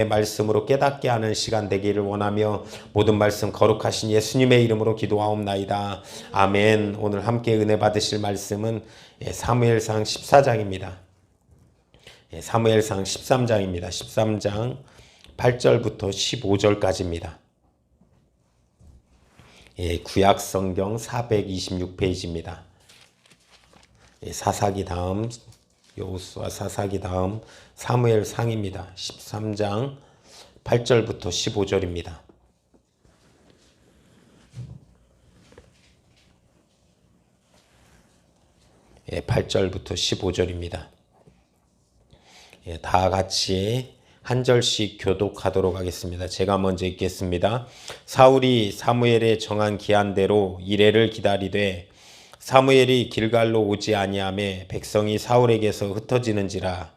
말씀으로 깨닫게 하는 시간 되기를 원하며 모든 말씀 거룩하신 예수님의 이름으로 기도하옵나이다. 아멘. 오늘 함께 은혜 받으실 말씀은 사무엘상 14장입니다. 사무엘상 13장입니다. 13장 8절부터 15절까지입니다. 구약성경 426페이지입니다. 사사기 다음 여호수아 사사기 다음 사무엘상입니다. 13장 8절부터 15절입니다. 예, 8절부터 15절입니다. 다 같이 한 절씩 교독하도록 하겠습니다. 제가 먼저 읽겠습니다. 사울이 사무엘의 정한 기한대로 이레를 기다리되 사무엘이 길갈로 오지 아니하매 백성이 사울에게서 흩어지는지라.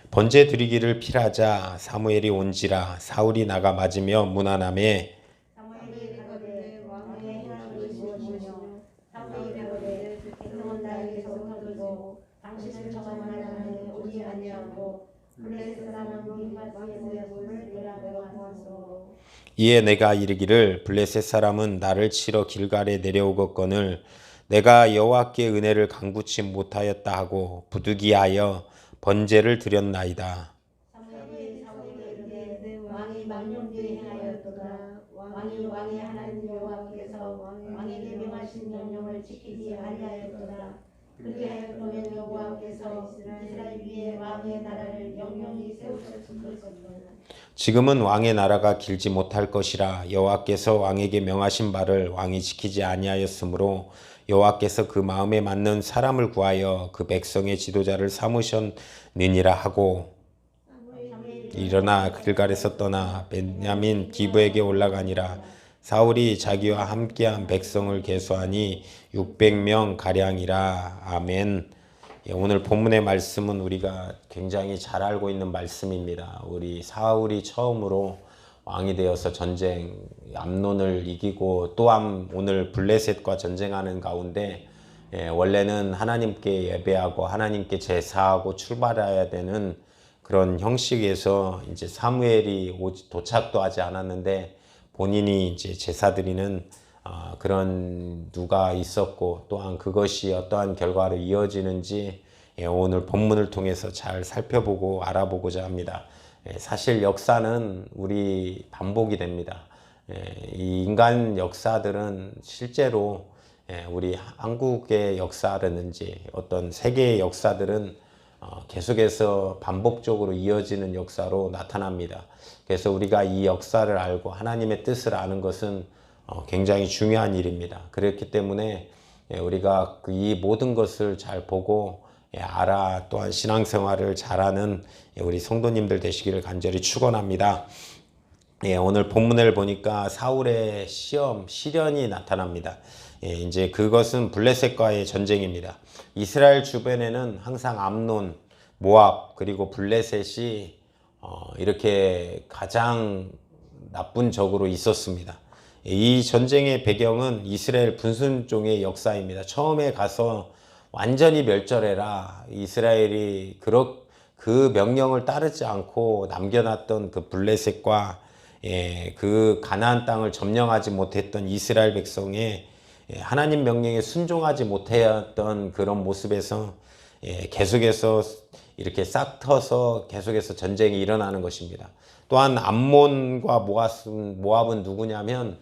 번제 드리기를 필하자 사무엘이 온지라. 사울이 나가 맞으며 문안하매 이에 내가 이르기를 블레셋 사람은 나를 치러 길갈에 내려오거늘 내가 여호와께 은혜를 간구치 못하였다 하고 부득이하여 번제를 드렸나이다. 왕이 망령되이 행하였도다. 왕이 하나님 여호와께서 왕에게 명하신 명령을 지키지 아니하였도다. 그리하였더면 여호와께서 이스라엘 위에 왕의 나라를 영영히 세우셨을 것이다. 지금은 왕의 나라가 길지 못할 것이라. 여호와께서 왕에게 명하신 바를 왕이 지키지 아니하였으므로 여호와께서 그 마음에 맞는 사람을 구하여 그 백성의 지도자를 삼으셨느니라 하고 일어나 길갈에서 떠나 베냐민 기브에게 올라가니라. 사울이 자기와 함께한 백성을 계수하니 600명 가량이라. 아멘. 오늘 본문의 말씀은 우리가 굉장히 잘 알고 있는 말씀입니다. 우리 사울이 처음으로 왕이 되어서 전쟁 암논을 이기고 또한 오늘 블레셋과 전쟁하는 가운데 원래는 하나님께 예배하고 하나님께 제사하고 출발해야 되는 그런 형식에서 이제 사무엘이 도착도 하지 않았는데 본인이 이제 제사 드리는 그런 누가 있었고 또한 그것이 어떠한 결과로 이어지는지 오늘 본문을 통해서 잘 살펴보고 알아보고자 합니다. 사실 역사는 우리 반복이 됩니다. 이 인간 역사들은 실제로 우리 한국의 역사라든지 어떤 세계의 역사들은 계속해서 반복적으로 이어지는 역사로 나타납니다. 그래서 우리가 이 역사를 알고 하나님의 뜻을 아는 것은 굉장히 중요한 일입니다. 그렇기 때문에 우리가 이 모든 것을 잘 보고 알아 또한 신앙생활을 잘하는 우리 성도님들 되시기를 간절히 축원합니다. 오늘 본문을 보니까 사울의 시련이 나타납니다. 이제 그것은 블레셋과의 전쟁입니다. 이스라엘 주변에는 항상 암논, 모압 그리고 블레셋이 이렇게 가장 나쁜 적으로 있었습니다. 이 전쟁의 배경은 이스라엘 분순종의 역사입니다. 처음에 가서 완전히 멸절해라. 이스라엘이 그 명령을 따르지 않고 남겨놨던 그 블레셋과 그 가나안 땅을 점령하지 못했던 이스라엘 백성의 하나님 명령에 순종하지 못했던 그런 모습에서 계속해서 이렇게 싹 터서 계속해서 전쟁이 일어나는 것입니다. 또한 암몬과 모압은 누구냐면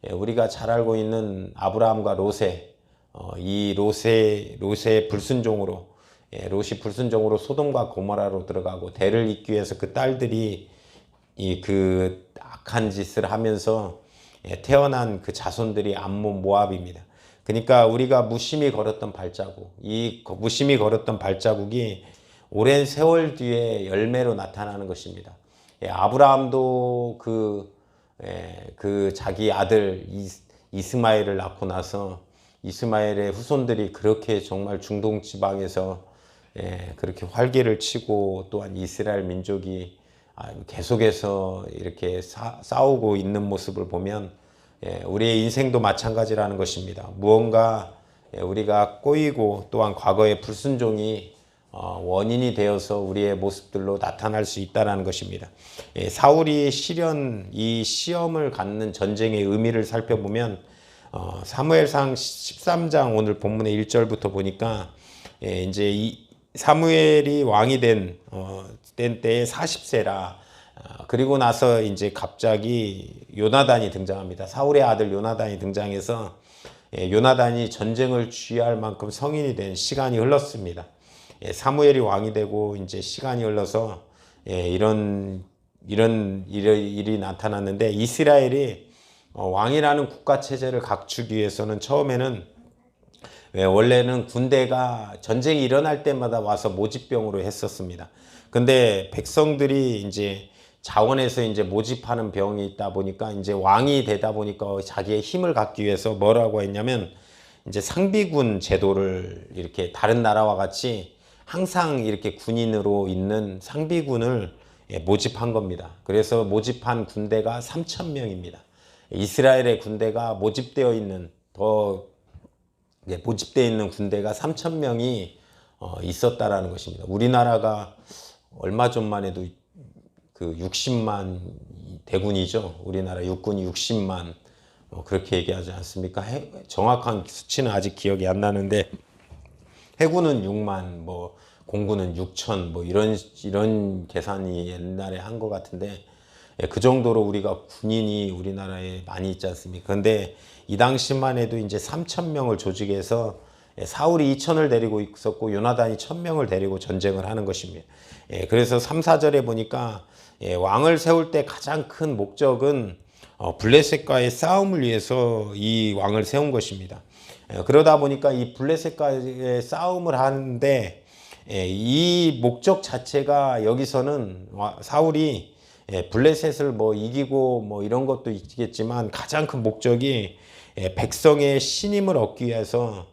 우리가 잘 알고 있는 아브라함과 롯의 이 롯의 불순종으로 롯이 불순종으로 소돔과 고모라로 들어가고 대를 잇기 위해서 그 딸들이 그 악한 짓을 하면서 태어난 그 자손들이 암몬 모압입니다. 그러니까 우리가 무심히 걸었던 발자국, 이 무심히 걸었던 발자국이 오랜 세월 뒤에 열매로 나타나는 것입니다. 아브라함도 그 자기 아들 이스마엘을 낳고 나서 이스마엘의 후손들이 그렇게 정말 중동 지방에서 그렇게 활개를 치고 또한 이스라엘 민족이 계속해서 이렇게 싸우고 있는 모습을 보면 우리의 인생도 마찬가지라는 것입니다. 무언가 우리가 꼬이고 또한 과거의 불순종이 원인이 되어서 우리의 모습들로 나타날 수 있다는 것입니다. 사울이 이 시험을 갖는 전쟁의 의미를 살펴보면 사무엘상 13장 오늘 본문의 1절부터 보니까 이제 이 사무엘이 왕이 된 때에 40세라. 그리고 나서 이제 갑자기 요나단이 등장합니다. 사울의 아들 요나단이 등장해서 요나단이 전쟁을 주의할 만큼 성인이 된 시간이 흘렀습니다. 사무엘이 왕이 되고 이제 시간이 흘러서 이런 일이 나타났는데, 이스라엘이 왕이라는 국가 체제를 갖추기 위해서는 처음에는 원래는 군대가 전쟁이 일어날 때마다 와서 모집병으로 했었습니다. 근데 백성들이 이제 자원에서 이제 모집하는 병이 있다 보니까 이제 왕이 되다 보니까 자기의 힘을 갖기 위해서 뭐라고 했냐면 이제 상비군 제도를 이렇게 다른 나라와 같이 항상 이렇게 군인으로 있는 상비군을 모집한 겁니다. 그래서 모집한 군대가 3,000명입니다. 이스라엘의 군대가 모집되어 있는 군대가 3,000명이 있었다라는 것입니다. 우리나라가 얼마 전만 해도 그 60만 대군이죠. 우리나라 육군이 60만 그렇게 얘기하지 않습니까? 정확한 수치는 아직 기억이 안 나는데 해군은 6만, 공군은 6천, 이런 계산이 옛날에 한 것 같은데, 그 정도로 우리가 군인이 우리나라에 많이 있지 않습니까? 그런데 이 당시만 해도 이제 3,000명을 조직해서 사울이 2,000을 데리고 있었고 요나단이 1,000명을 데리고 전쟁을 하는 것입니다. 그래서 3, 4절에 보니까 왕을 세울 때 가장 큰 목적은 블레셋과의 싸움을 위해서 이 왕을 세운 것입니다. 그러다 보니까 이 블레셋과의 싸움을 하는데 이 목적 자체가 여기서는 사울이 블레셋을 이기고 이런 것도 있겠지만 가장 큰 목적이 백성의 신임을 얻기 위해서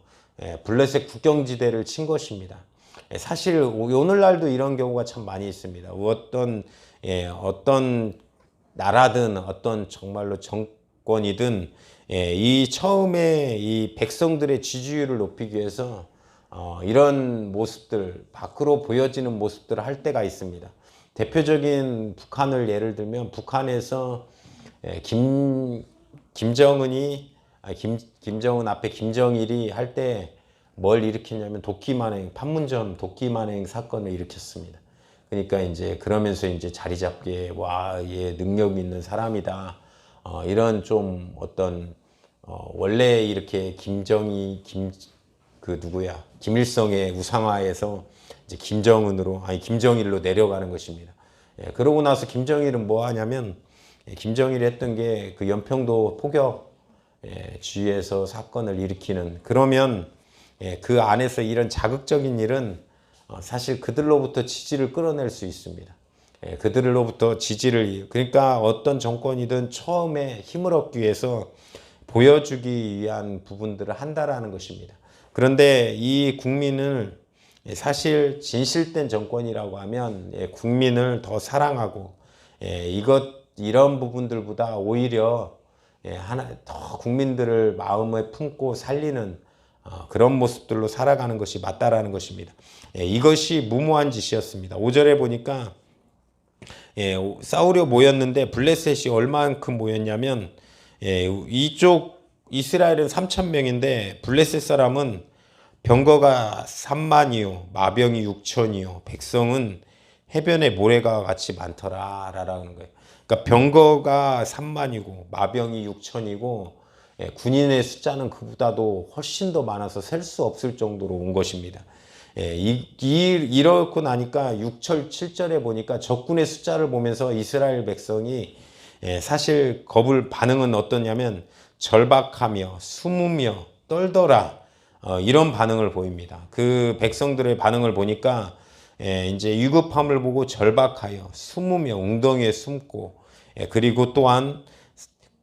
블레셋 국경지대를 친 것입니다. 사실 오늘날도 이런 경우가 참 많이 있습니다. 어떤 나라든 어떤 정말로 정권이든 이 처음에 이 백성들의 지지율을 높이기 위해서 이런 모습들, 밖으로 보여지는 모습들을 할 때가 있습니다. 대표적인 북한을 예를 들면 북한에서 김정은 앞에 김정일이 할 때 뭘 일으켰냐면 판문점 도끼만행 사건을 일으켰습니다. 그러니까 이제 그러면서 이제 자리 잡기에 얘 능력 있는 사람이다. 이런 좀 원래 이렇게 김일성의 우상화에서 이제 김정일로 내려가는 것입니다. 그러고 나서 김정일은 뭐 하냐면 김정일이 했던 게 그 연평도 포격 주위에서 사건을 일으키는, 그러면 그 안에서 이런 자극적인 일은 사실 그들로부터 지지를 끌어낼 수 있습니다. 그들로부터 그러니까 어떤 정권이든 처음에 힘을 얻기 위해서 보여주기 위한 부분들을 한다라는 것입니다. 그런데 이 국민을 사실 진실된 정권이라고 하면 국민을 더 사랑하고 이런 부분들보다 오히려 더 국민들을 마음에 품고 살리는 그런 모습들로 살아가는 것이 맞다라는 것입니다. 이것이 무모한 짓이었습니다. 5절에 보니까 싸우려 모였는데 블레셋이 얼마만큼 모였냐면 이쪽 이스라엘은 3,000명인데 블레셋 사람은 병거가 3만이요 마병이 6천이요 백성은 해변의 모래가 같이 많더라라는 거예요. 그러니까 병거가 3만이고 마병이 6천이고 군인의 숫자는 그보다도 훨씬 더 많아서 셀 수 없을 정도로 온 것입니다. 이렇고 나니까 6절, 7절에 보니까 적군의 숫자를 보면서 이스라엘 백성이 사실 반응은 어떠냐면 절박하며 숨으며 떨더라, 이런 반응을 보입니다. 그 백성들의 반응을 보니까 이제 위급함을 보고 절박하여 숨으며 웅덩이에 숨고, 그리고 또한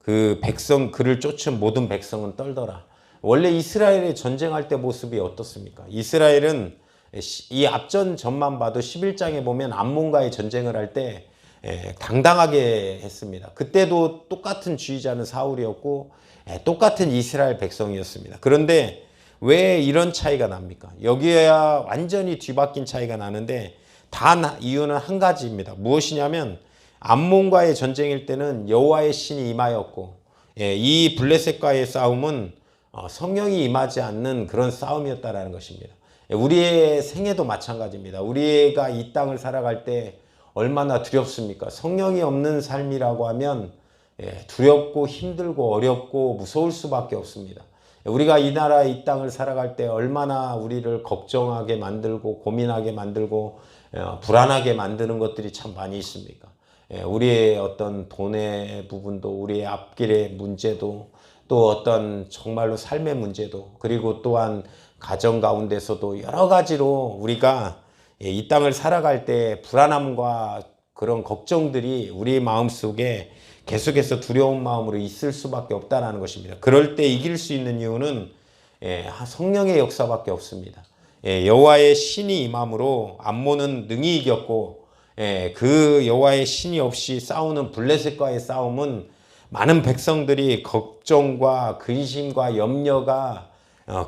그를 쫓은 모든 백성은 떨더라. 원래 이스라엘의 전쟁할 때 모습이 어떻습니까? 이스라엘은 이 앞전 전만 봐도 11장에 보면 암몬과의 전쟁을 할 때 당당하게 했습니다. 그때도 똑같은 지휘자는 사울이었고 똑같은 이스라엘 백성이었습니다. 그런데 왜 이런 차이가 납니까? 여기에야 완전히 뒤바뀐 차이가 나는데 이유는 한 가지입니다. 무엇이냐면 암몬과의 전쟁일 때는 여호와의 신이 임하였고, 이 블레셋과의 싸움은 성령이 임하지 않는 그런 싸움이었다라는 것입니다. 우리의 생애도 마찬가지입니다. 우리가 이 땅을 살아갈 때 얼마나 두렵습니까? 성령이 없는 삶이라고 하면 두렵고 힘들고 어렵고 무서울 수밖에 없습니다. 우리가 이 나라 이 땅을 살아갈 때 얼마나 우리를 걱정하게 만들고 고민하게 만들고 불안하게 만드는 것들이 참 많이 있습니까? 우리의 어떤 돈의 부분도, 우리의 앞길의 문제도, 또 어떤 정말로 삶의 문제도, 그리고 또한 가정 가운데서도 여러 가지로 우리가 이 땅을 살아갈 때 불안함과 그런 걱정들이 우리 마음속에 계속해서 두려운 마음으로 있을 수밖에 없다는 것입니다. 그럴 때 이길 수 있는 이유는 성령의 역사밖에 없습니다. 여호와의 신이 임함으로 암몬은 능히 이겼고, 그 여호와의 신이 없이 싸우는 블레셋과의 싸움은 많은 백성들이 걱정과 근심과 염려가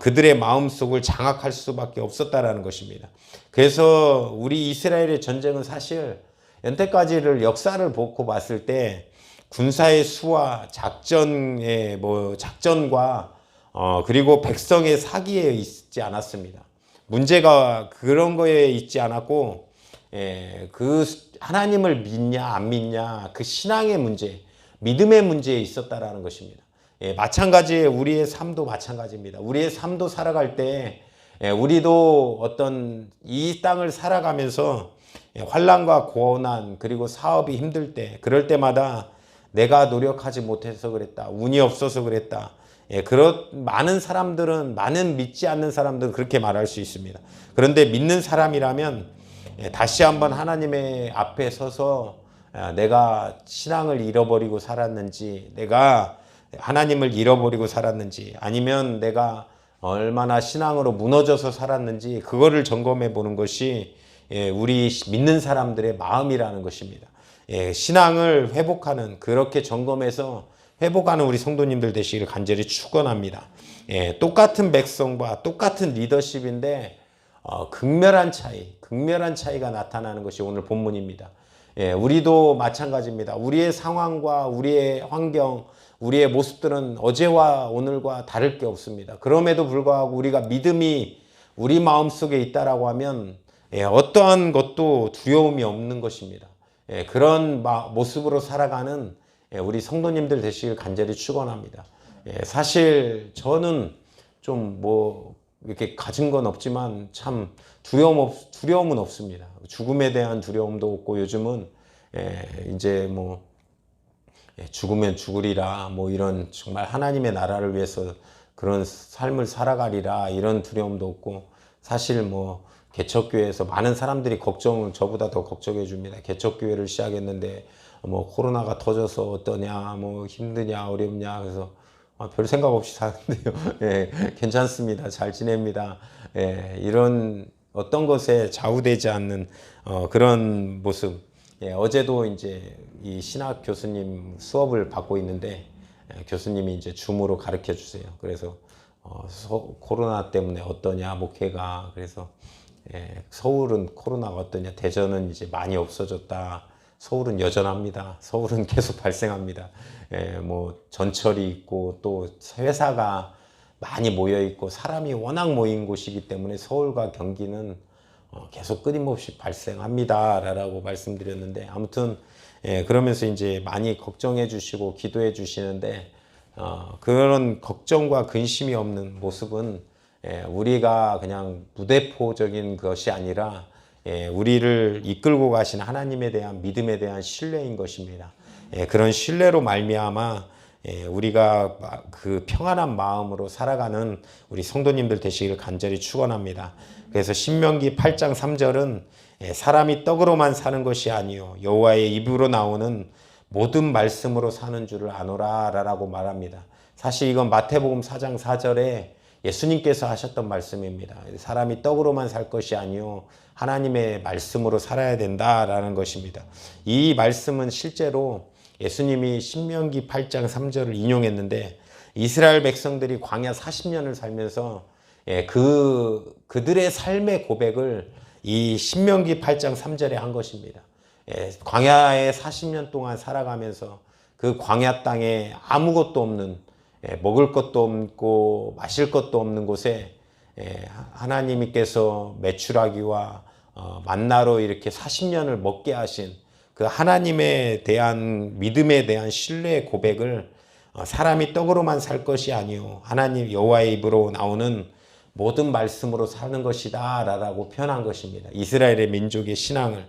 그들의 마음속을 장악할 수밖에 없었다라는 것입니다. 그래서 우리 이스라엘의 전쟁은 사실 연태까지를 역사를 보고 봤을 때 군사의 수와 작전과 그리고 백성의 사기에 있지 않았습니다. 문제가 그런 거에 있지 않았고, 그 하나님을 믿냐 안 믿냐, 그 신앙의 문제, 믿음의 문제에 있었다라는 것입니다. 마찬가지에 우리의 삶도 마찬가지입니다. 우리의 삶도 살아갈 때 우리도 어떤 이 땅을 살아가면서 환난과 고난, 그리고 사업이 힘들 때, 그럴 때마다 내가 노력하지 못해서 그랬다, 운이 없어서 그랬다, 그런 많은 사람들은, 많은 믿지 않는 사람들은 그렇게 말할 수 있습니다. 그런데 믿는 사람이라면 다시 한번 하나님의 앞에 서서 내가 신앙을 잃어버리고 살았는지, 내가 하나님을 잃어버리고 살았는지, 아니면 내가 얼마나 신앙으로 무너져서 살았는지, 그거를 점검해 보는 것이 우리 믿는 사람들의 마음이라는 것입니다. 신앙을 회복하는, 그렇게 점검해서 회복하는 우리 성도님들 되시기를 간절히 축원합니다. 똑같은 백성과 똑같은 리더십인데 극렬한 차이가 나타나는 것이 오늘 본문입니다. 우리도 마찬가지입니다. 우리의 상황과 우리의 환경, 우리의 모습들은 어제와 오늘과 다를 게 없습니다. 그럼에도 불구하고 우리가 믿음이 우리 마음속에 있다라고 하면 어떠한 것도 두려움이 없는 것입니다. 그런 모습으로 살아가는 우리 성도님들 되시길 간절히 축원합니다. 사실 저는 좀 이렇게 가진 건 없지만 참 두려움은 없습니다. 죽음에 대한 두려움도 없고, 요즘은 이제 죽으면 죽으리라, 이런 정말 하나님의 나라를 위해서 그런 삶을 살아가리라, 이런 두려움도 없고, 사실 개척교회에서 많은 사람들이 저보다 더 걱정해 줍니다. 개척교회를 시작했는데 코로나가 터져서 어떠냐, 힘드냐, 어렵냐. 그래서 별 생각 없이 사는데요. 괜찮습니다. 잘 지냅니다. 이런 어떤 것에 좌우되지 않는 그런 모습. 어제도 이제 이 신학 교수님 수업을 받고 있는데, 교수님이 이제 줌으로 가르쳐 주세요. 그래서 코로나 때문에 어떠냐, 목회가. 그래서 서울은 코로나가 어떠냐, 대전은 이제 많이 없어졌다, 서울은 여전합니다, 서울은 계속 발생합니다. 전철이 있고 또 회사가 많이 모여 있고 사람이 워낙 모인 곳이기 때문에 서울과 경기는 계속 끊임없이 발생합니다 라고 말씀드렸는데, 아무튼 그러면서 이제 많이 걱정해 주시고 기도해 주시는데, 그런 걱정과 근심이 없는 모습은 우리가 그냥 무대포적인 것이 아니라 우리를 이끌고 가신 하나님에 대한 믿음에 대한 신뢰인 것입니다. 그런 신뢰로 말미암아 우리가 그 평안한 마음으로 살아가는 우리 성도님들 되시기를 간절히 축원합니다. 그래서 신명기 8장 3절은 사람이 떡으로만 사는 것이 아니요 여호와의 입으로 나오는 모든 말씀으로 사는 줄을 아노라 라고 말합니다. 사실 이건 마태복음 4장 4절에 예수님께서 하셨던 말씀입니다. 사람이 떡으로만 살 것이 아니요 하나님의 말씀으로 살아야 된다라는 것입니다. 이 말씀은 실제로 예수님이 신명기 8장 3절을 인용했는데, 이스라엘 백성들이 광야 40년을 살면서 그들의 삶의 고백을 이 신명기 8장 3절에 한 것입니다. 광야에 40년 동안 살아가면서 그 광야 땅에 아무것도 없는, 먹을 것도 없고 마실 것도 없는 곳에 하나님께서 메추라기와 만나로 이렇게 40년을 먹게 하신 그 하나님에 대한 믿음에 대한 신뢰의 고백을 사람이 떡으로만 살 것이 아니요 하나님 여호와의 입으로 나오는 모든 말씀으로 사는 것이다 라고 표현한 것입니다. 이스라엘의 민족의 신앙을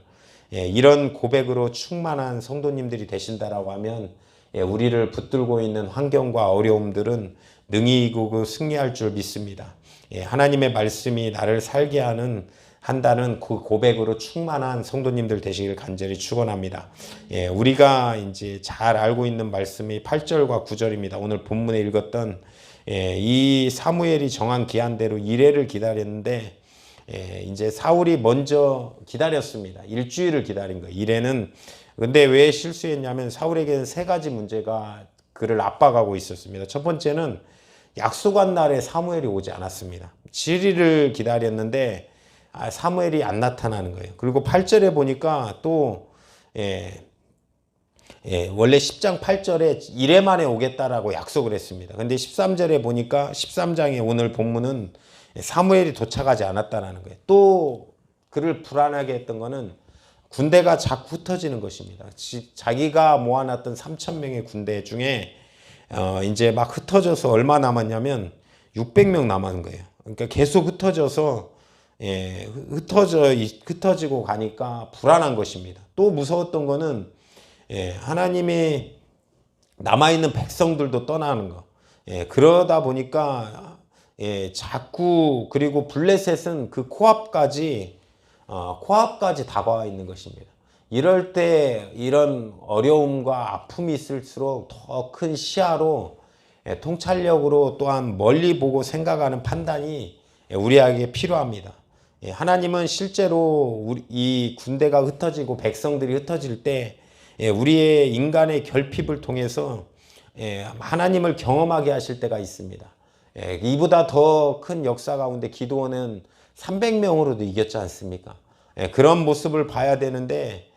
이런 고백으로 충만한 성도님들이 되신다라고 하면 우리를 붙들고 있는 환경과 어려움들은 능히 이기고 승리할 줄 믿습니다. 하나님의 말씀이 나를 살게 한다는 그 고백으로 충만한 성도님들 되시길 간절히 축원합니다. 우리가 이제 잘 알고 있는 말씀이 8절과 9절입니다. 오늘 본문에 읽었던 이 사무엘이 정한 기한대로 이레를 기다렸는데 이제 사울이 먼저 기다렸습니다. 일주일을 기다린 거예요. 이레는 근데 왜 실수했냐면 사울에게는 세 가지 문제가 그를 압박하고 있었습니다. 첫 번째는 약속한 날에 사무엘이 오지 않았습니다. 7일을 기다렸는데 사무엘이 안 나타나는 거예요. 그리고 8절에 보니까 또 원래 10장 8절에 이래 만에 오겠다라고 약속을 했습니다. 근데 13절에 보니까 13장의 오늘 본문은 사무엘이 도착하지 않았다는 거예요. 또 그를 불안하게 했던 거는 군대가 자꾸 흩어지는 것입니다. 자기가 모아놨던 3,000명의 군대 중에 이제 막 흩어져서 얼마 남았냐면 600명 남은 거예요. 그러니까 계속 흩어져서 흩어지고 가니까 불안한 것입니다. 또 무서웠던 거는 하나님이 남아있는 백성들도 떠나는 거. 그러다 보니까 자꾸 그리고 블레셋은 그 코앞까지 다가와 있는 것입니다. 이럴 때 이런 어려움과 아픔이 있을수록 더 큰 시야로 통찰력으로 또한 멀리 보고 생각하는 판단이 우리에게 필요합니다. 하나님은 실제로 이 군대가 흩어지고 백성들이 흩어질 때 우리의 인간의 결핍을 통해서 하나님을 경험하게 하실 때가 있습니다. 이보다 더 큰 역사 가운데 기드온은 300명으로도 이겼지 않습니까? 그런 모습을 봐야 되는데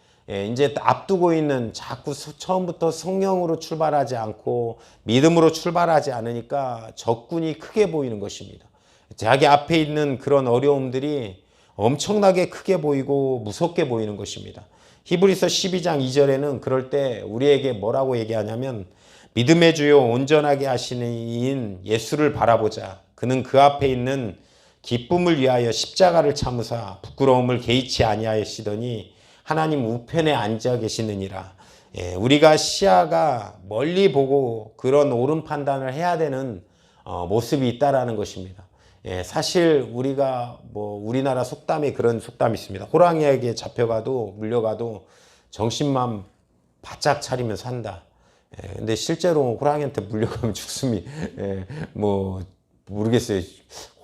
이제 앞두고 있는 자꾸 처음부터 성령으로 출발하지 않고 믿음으로 출발하지 않으니까 적군이 크게 보이는 것입니다. 자기 앞에 있는 그런 어려움들이 엄청나게 크게 보이고 무섭게 보이는 것입니다. 히브리서 12장 2절에는 그럴 때 우리에게 뭐라고 얘기하냐면 믿음의 주요 온전하게 하시는 이인 예수를 바라보자. 그는 그 앞에 있는 기쁨을 위하여 십자가를 참으사 부끄러움을 개의치 아니하시더니 하나님 우편에 앉아 계시느니라. 우리가 시야가 멀리 보고 그런 옳은 판단을 해야 되는 모습이 있다라는 것입니다. 사실 우리가 우리나라 속담에 그런 속담이 있습니다. 호랑이에게 잡혀가도 물려가도 정신만 바짝 차리면 산다. 근데 실제로 호랑이한테 물려가면 죽습니다. 모르겠어요.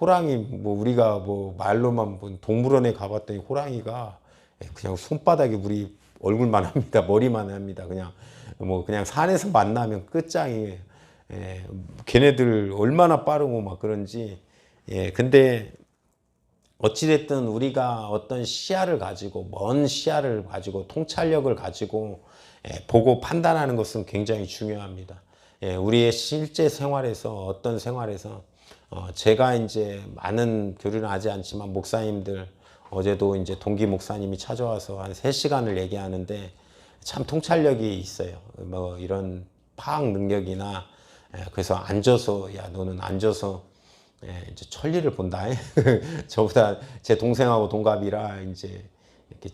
호랑이 우리가 말로만 동물원에 가봤더니 호랑이가 그냥 손바닥이 우리 얼굴만 합니다. 머리만 합니다. 그냥 산에서 만나면 끝장이. 걔네들 얼마나 빠르고 막 그런지. 근데 어찌됐든 우리가 어떤 시야를 가지고 먼 시야를 가지고 통찰력을 가지고 보고 판단하는 것은 굉장히 중요합니다. 우리의 실제 생활에서 어떤 생활에서 제가 이제 많은 교류는 하지 않지만 목사님들 어제도 이제 동기 목사님이 찾아와서 한 3시간을 얘기하는데 참 통찰력이 있어요. 이런 파악 능력이나 그래서 앉아서 야 너는 앉아서 이제 천리를 본다. 저보다 제 동생하고 동갑이라 이제 이렇게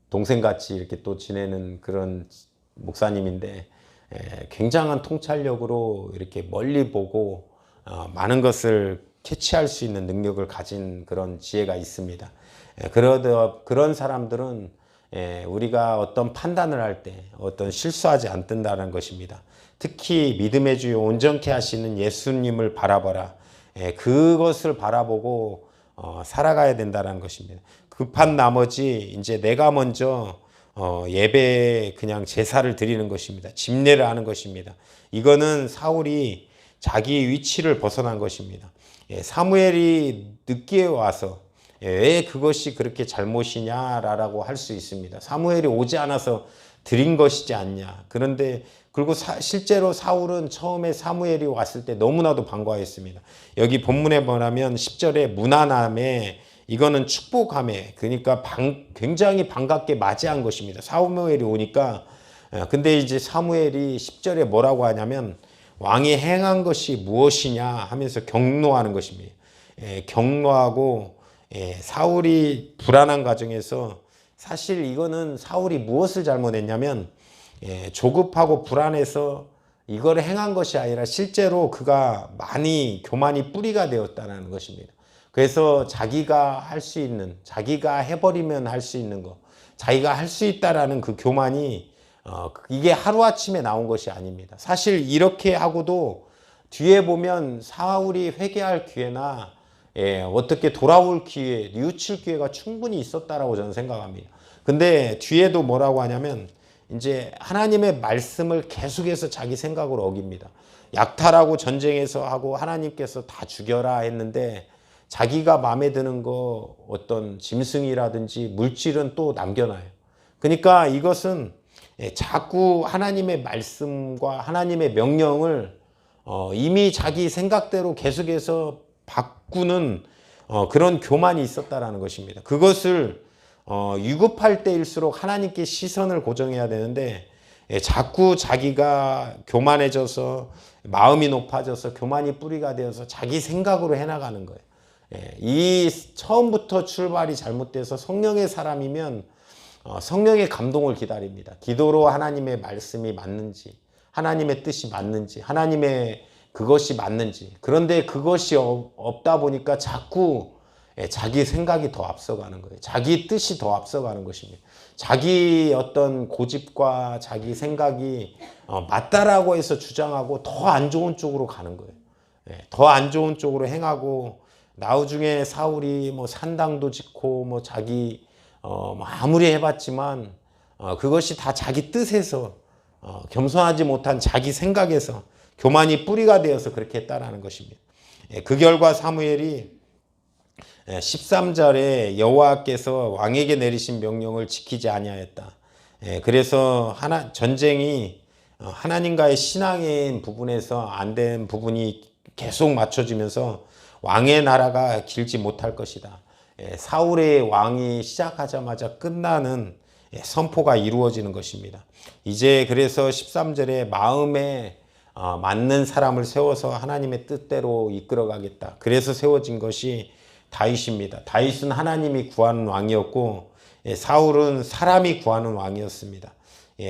동생 같이 이렇게 또 지내는 그런 목사님인데 굉장한 통찰력으로 이렇게 멀리 보고 많은 것을 캐치할 수 있는 능력을 가진 그런 지혜가 있습니다. 그런 사람들은 우리가 어떤 판단을 할 때 어떤 실수하지 않는다는 것입니다. 특히 믿음의 주요 온전케 하시는 예수님을 바라봐라. 그것을 바라보고 살아가야 된다는 것입니다. 급한 나머지 이제 내가 먼저 예배에 그냥 제사를 드리는 것입니다. 집례를 하는 것입니다. 이거는 사울이 자기 위치를 벗어난 것입니다. 사무엘이 늦게 와서 왜 그것이 그렇게 잘못이냐라고 할 수 있습니다. 사무엘이 오지 않아서 드린 것이지 않냐. 그런데 그리고 실제로 사울은 처음에 사무엘이 왔을 때 너무나도 반가워했습니다. 여기 본문에 보면 10절에 무난함에 이거는 축복함에, 그러니까 굉장히 반갑게 맞이한 것입니다. 사무엘이 오니까. 근데 이제 사무엘이 10절에 뭐라고 하냐면 왕이 행한 것이 무엇이냐 하면서 경노하는 것입니다. 경노하고 사울이 불안한 과정에서 사실 이거는 사울이 무엇을 잘못했냐면 조급하고 불안해서 이걸 행한 것이 아니라 실제로 그가 많이 교만이 뿌리가 되었다는 것입니다. 그래서 자기가 할 수 있는, 자기가 해버리면 할 수 있는 거, 자기가 할 수 있다라는 그 교만이 이게 하루아침에 나온 것이 아닙니다. 사실 이렇게 하고도 뒤에 보면 사울이 회개할 기회나 어떻게 돌아올 기회, 뉘우칠 기회가 충분히 있었다라고 저는 생각합니다. 근데 뒤에도 뭐라고 하냐면 이제 하나님의 말씀을 계속해서 자기 생각으로 어깁니다. 약탈하고 전쟁에서 하고 하나님께서 다 죽여라 했는데 자기가 마음에 드는 거 어떤 짐승이라든지 물질은 또 남겨놔요. 그러니까 이것은 자꾸 하나님의 말씀과 하나님의 명령을 이미 자기 생각대로 계속해서 바꾸는 그런 교만이 있었다라는 것입니다. 그것을 위급할 때일수록 하나님께 시선을 고정해야 되는데 자꾸 자기가 교만해져서 마음이 높아져서 교만이 뿌리가 되어서 자기 생각으로 해나가는 거예요. 이 처음부터 출발이 잘못돼서 성령의 사람이면 성령의 감동을 기다립니다. 기도로 하나님의 말씀이 맞는지, 하나님의 뜻이 맞는지, 하나님의 그것이 맞는지. 그런데 그것이 없다 보니까 자꾸 자기 생각이 더 앞서가는 거예요. 자기 뜻이 더 앞서가는 것입니다. 자기 어떤 고집과 자기 생각이 맞다라고 해서 주장하고 더 안 좋은 쪽으로 가는 거예요. 더 안 좋은 쪽으로 행하고 나중에 사울이 뭐 산당도 짓고 뭐 자기 아무리 해봤지만 그것이 다 자기 뜻에서 겸손하지 못한 자기 생각에서 교만이 뿌리가 되어서 그렇게 했다라는 것입니다. 그 결과 사무엘이 13절에 여호와께서 왕에게 내리신 명령을 지키지 아니하였다. 그래서 전쟁이 하나님과의 신앙인 부분에서 안 된 부분이 계속 맞춰지면서 왕의 나라가 길지 못할 것이다. 사울의 왕이 시작하자마자 끝나는 선포가 이루어지는 것입니다. 이제 그래서 13절에 마음에 맞는 사람을 세워서 하나님의 뜻대로 이끌어가겠다. 그래서 세워진 것이 다윗입니다. 다윗은 하나님이 구하는 왕이었고 사울은 사람이 구하는 왕이었습니다.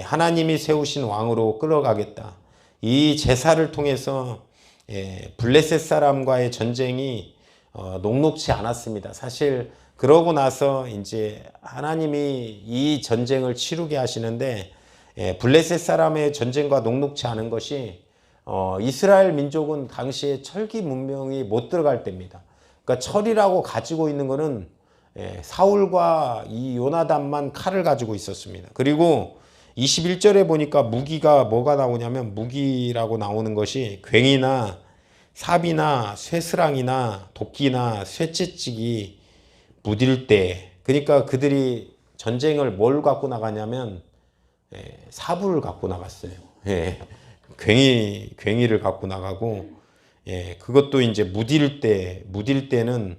하나님이 세우신 왕으로 끌어가겠다. 이 제사를 통해서 블레셋 사람과의 전쟁이 녹록지 않았습니다. 사실 그러고 나서 이제 하나님이 이 전쟁을 치르게 하시는데 블레셋 사람의 전쟁과 녹록지 않은 것이 이스라엘 민족은 당시에 철기 문명이 못 들어갈 때입니다. 그러니까 철이라고 가지고 있는 것은 사울과 이 요나단만 칼을 가지고 있었습니다. 그리고 21절에 보니까 무기가 뭐가 나오냐면 무기라고 나오는 것이 괭이나 삽이나 쇠스랑이나 도끼나 쇠채찍이 무딜대. 그러니까 그들이 전쟁을 뭘 갖고 나가냐면 사부를 갖고 나갔어요. 괭이를 갖고 나가고 그것도 이제 무딜대는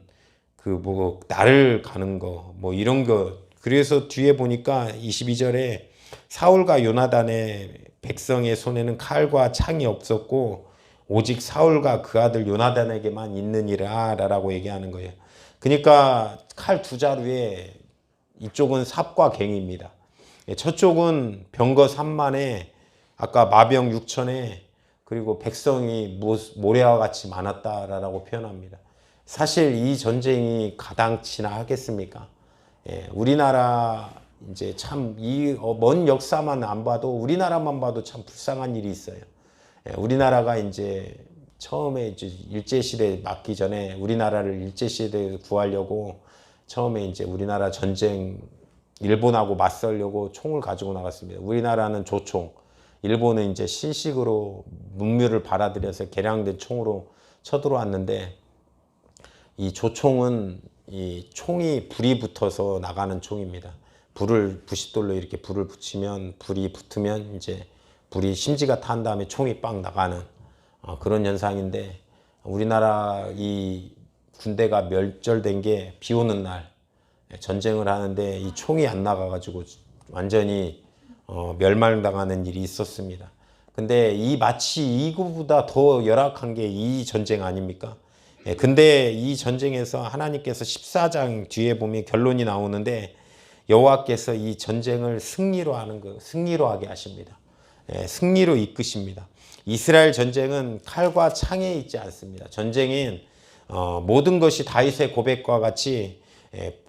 그 뭐 날을 가는 거 뭐 이런 거. 그래서 뒤에 보니까 22절에 사울과 요나단의 백성의 손에는 칼과 창이 없었고 오직 사울과 그 아들 요나단에게만 있느니라 라고 얘기하는 거예요. 그러니까 칼 두 자루에 이쪽은 삽과 괭이입니다. 저쪽은 병거 3만에 아까 마병 6천에 그리고 백성이 모래와 같이 많았다라고 표현합니다. 사실 이 전쟁이 가당치나 하겠습니까? 우리나라 이제 참 이 먼 역사만 안 봐도 우리나라만 봐도 참 불쌍한 일이 있어요. 우리나라가 이제 처음에 이제 일제시대 맞기 전에 우리나라를 일제시대에 구하려고 처음에 이제 우리나라 전쟁 일본하고 맞서려고 총을 가지고 나갔습니다. 우리나라는 조총, 일본은 이제 신식으로 문물을 받아들여서 개량된 총으로 쳐들어왔는데 이 조총은 이 총이 불이 붙어서 나가는 총입니다. 불을 부싯돌로 이렇게 불을 붙이면 불이 붙으면 이제 불이 심지가 탄 다음에 총이 빵 나가는 그런 현상인데, 우리나라 이 군대가 멸절된 게 비 오는 날 전쟁을 하는데 이 총이 안 나가가지고 완전히 멸망당하는 일이 있었습니다. 근데 이 마치 이거보다 더 열악한 게 이 전쟁 아닙니까? 근데 이 전쟁에서 하나님께서 14장 뒤에 보면 결론이 나오는데, 여호와께서 이 전쟁을 승리로 하게 하십니다. 승리로 이끄십니다. 이스라엘 전쟁은 칼과 창에 있지 않습니다. 전쟁인 모든 것이 다윗의 고백과 같이,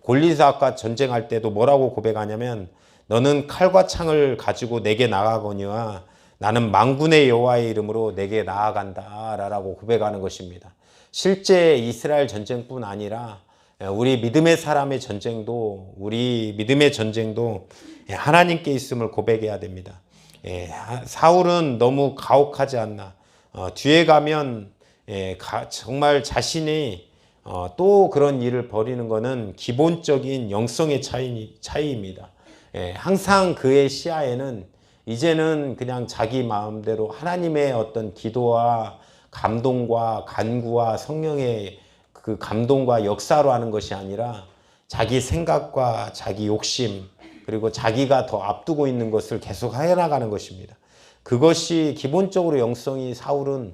골리앗과 전쟁할 때도 뭐라고 고백하냐면, 너는 칼과 창을 가지고 내게 나아가거니와 나는 만군의 여호와의 이름으로 내게 나아간다 라고 고백하는 것입니다. 실제 이스라엘 전쟁뿐 아니라 우리 믿음의 사람의 전쟁도, 우리 믿음의 전쟁도 하나님께 있음을 고백해야 됩니다. 사울은 너무 가혹하지 않나. 뒤에 가면 정말 자신이 또 그런 일을 벌이는 것은 기본적인 영성의 차이입니다. 항상 그의 시야에는 이제는 그냥 자기 마음대로 하나님의 어떤 기도와 감동과 간구와 성령의 그 감동과 역사로 하는 것이 아니라 자기 생각과 자기 욕심, 그리고 자기가 더 앞두고 있는 것을 계속 해나가는 것입니다. 그것이 기본적으로 영성이, 사울은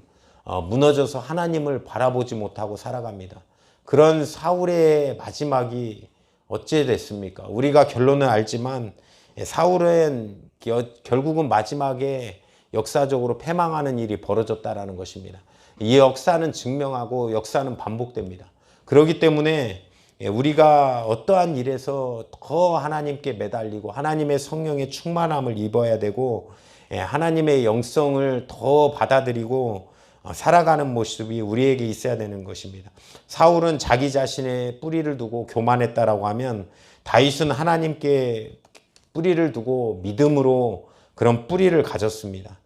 무너져서 하나님을 바라보지 못하고 살아갑니다. 그런 사울의 마지막이 어찌 됐습니까? 우리가 결론은 알지만 사울은 결국은 마지막에 역사적으로 패망하는 일이 벌어졌다라는 것입니다. 이 역사는 증명하고 역사는 반복됩니다. 그렇기 때문에 우리가 어떠한 일에서 더 하나님께 매달리고 하나님의 성령의 충만함을 입어야 되고, 하나님의 영성을 더 받아들이고 살아가는 모습이 우리에게 있어야 되는 것입니다. 사울은 자기 자신의 뿌리를 두고 교만했다라고 하면, 다윗은 하나님께 뿌리를 두고 믿음으로 그런 뿌리를 가졌습니다.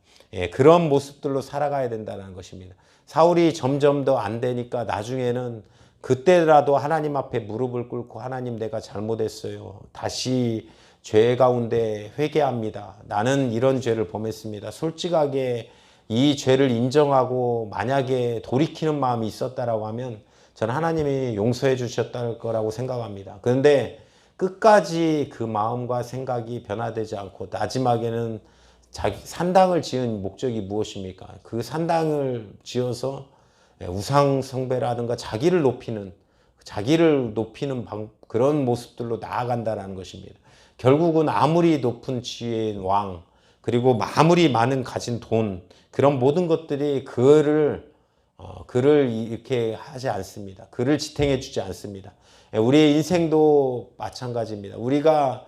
그런 모습들로 살아가야 된다는 것입니다. 사울이 점점 더 안 되니까 나중에는 그때라도 하나님 앞에 무릎을 꿇고, 하나님 내가 잘못했어요. 다시 죄 가운데 회개합니다. 나는 이런 죄를 범했습니다. 솔직하게 이 죄를 인정하고 만약에 돌이키는 마음이 있었다라고 하면 저는 하나님이 용서해 주셨을 거라고 생각합니다. 그런데 끝까지 그 마음과 생각이 변화되지 않고 마지막에는 자기 산당을 지은 목적이 무엇입니까? 그 산당을 지어서 우상 숭배라든가 자기를 높이는 그런 모습들로 나아간다는 것입니다. 결국은 아무리 높은 지혜의 왕, 그리고 아무리 많은 가진 돈, 그런 모든 것들이 그를 이렇게 하지 않습니다. 그를 지탱해 주지 않습니다. 우리의 인생도 마찬가지입니다. 우리가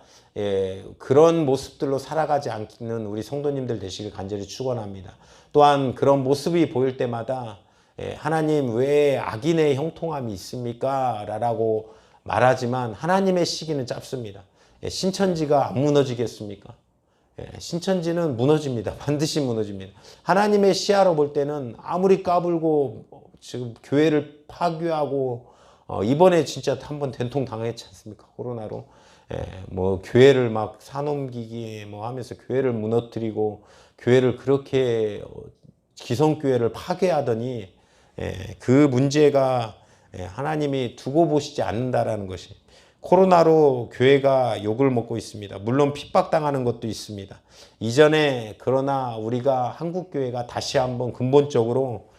그런 모습들로 살아가지 않는 우리 성도님들 되시길 간절히 축원합니다. 또한 그런 모습이 보일 때마다 하나님 왜 악인의 형통함이 있습니까? 라고 말하지만 하나님의 시기는 짧습니다. 신천지가 안 무너지겠습니까? 신천지는 무너집니다. 반드시 무너집니다. 하나님의 시야로 볼 때는 아무리 까불고 지금 교회를 파괴하고 이번에 진짜 한번 된통 당했지 않습니까? 코로나로. 뭐 교회를 막 사넘기기 뭐 하면서 교회를 무너뜨리고 교회를 그렇게 기성교회를 파괴하더니 그 문제가 하나님이 두고 보시지 않는다라는 것이, 코로나로 교회가 욕을 먹고 있습니다. 물론 핍박당하는 것도 있습니다. 이전에 그러나 우리가 한국교회가 다시 한번 근본적으로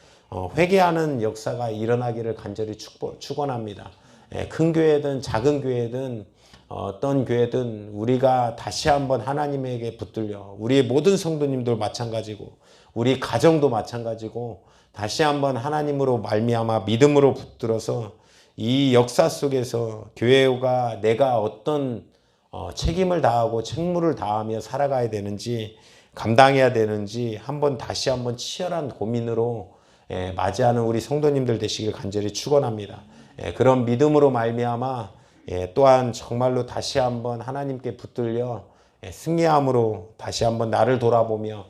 회개하는 역사가 일어나기를 간절히 축원합니다. 큰 교회든 작은 교회든 어떤 교회든 우리가 다시 한번 하나님에게 붙들려, 우리의 모든 성도님들 마찬가지고 우리 가정도 마찬가지고 다시 한번 하나님으로 말미암아 믿음으로 붙들어서 이 역사 속에서 교회가 내가 어떤 책임을 다하고 책무를 다하며 살아가야 되는지, 감당해야 되는지 다시 한번 치열한 고민으로 맞이하는 우리 성도님들 되시길 간절히 축원합니다. 그런 믿음으로 말미암아 또한 정말로 다시 한번 하나님께 붙들려 승리함으로 다시 한번 나를 돌아보며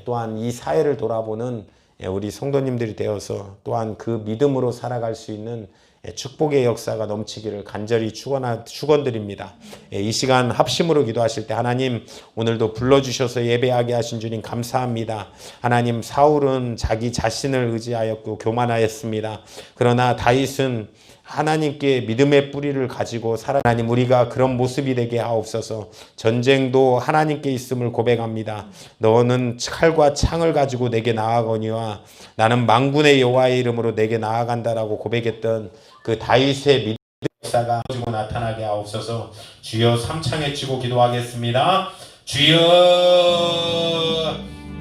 또한 이 사회를 돌아보는 우리 성도님들이 되어서 또한 그 믿음으로 살아갈 수 있는 축복의 역사가 넘치기를 간절히 축원드립니다. 이 시간 합심으로 기도하실 때 하나님 오늘도 불러주셔서 예배하게 하신 주님 감사합니다. 하나님 사울은 자기 자신을 의지하였고 교만하였습니다. 그러나 다윗은 하나님께 믿음의 뿌리를 가지고 하나님 우리가 그런 모습이 되게 하옵소서. 전쟁도 하나님께 있음을 고백합니다. 너는 칼과 창을 가지고 내게 나아거니와 나는 만군의 여호와의 이름으로 내게 나아간다라고 고백했던 그 다윗의 믿음의 역사가 가지고 나타나게 하옵소서. 주여 삼창에 치고 기도하겠습니다. 주여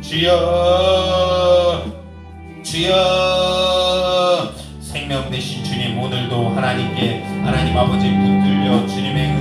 주여 주여 생명 되신 주님 오늘도 하나님께 하나님 아버지 붙들려 주님의